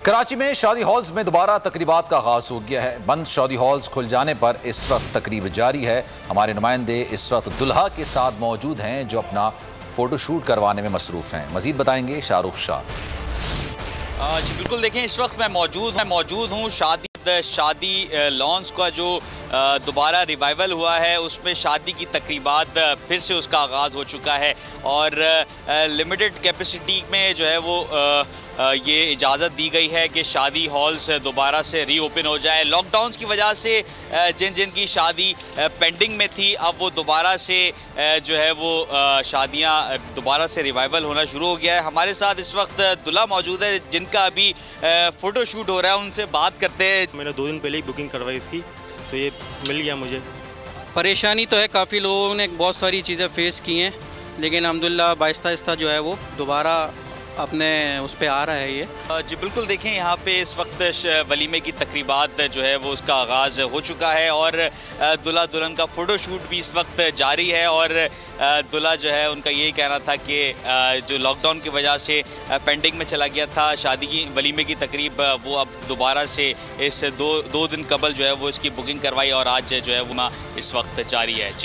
कराची में शादी हॉल्स में दोबारा तकरीबात का आगाज हो गया है। बंद शादी हॉल्स खुल जाने पर इस वक्त तकरीब जारी है। हमारे नुमाइंदे इस वक्त दुल्हा के साथ मौजूद हैं जो अपना फोटोशूट करवाने में मसरूफ हैं। मजीद बताएंगे शाहरुख शाह। जी बिल्कुल, देखें इस वक्त मैं मौजूद हूँ शादी लॉन्स का जो दोबारा रिवाइवल हुआ है, उसमें शादी की तकरीबात फिर से उसका आगाज़ हो चुका है और लिमिटेड कैपेसिटी में जो है वो ये इजाज़त दी गई है कि शादी हॉल्स दोबारा से रीओपन हो जाए। लॉकडाउन की वजह से जिन की शादी पेंडिंग में थी, अब वो दोबारा से जो है वो शादियां दोबारा से रिवाइवल होना शुरू हो गया है। हमारे साथ इस वक्त दूल्हा मौजूद है जिनका अभी फ़ोटो शूट हो रहा है, उनसे बात करते हैं। मैंने 2 दिन पहले ही बुकिंग करवाई इसकी, तो ये मिल गया मुझे। परेशानी तो है, काफ़ी लोगों ने बहुत सारी चीज़ें फ़ेस की हैं, लेकिन अल्हम्दुलिल्लाह आहिस्ता जो है वो दोबारा अपने उस पर आ रहा है ये। जी बिल्कुल, देखें यहाँ पे इस वक्त वलीमे की तकरीबात जो है वो उसका आगाज़ हो चुका है और दूल्हा दुल्हन का फ़ोटोशूट भी इस वक्त जारी है और दूल्हा जो है उनका यही कहना था कि जो लॉकडाउन की वजह से पेंडिंग में चला गया था शादी की वलीमे की तकरीब, वो अब दोबारा से इस दो दिन कबल जो है वो इसकी बुकिंग करवाई और आज जो है वो इस वक्त जारी है। जी।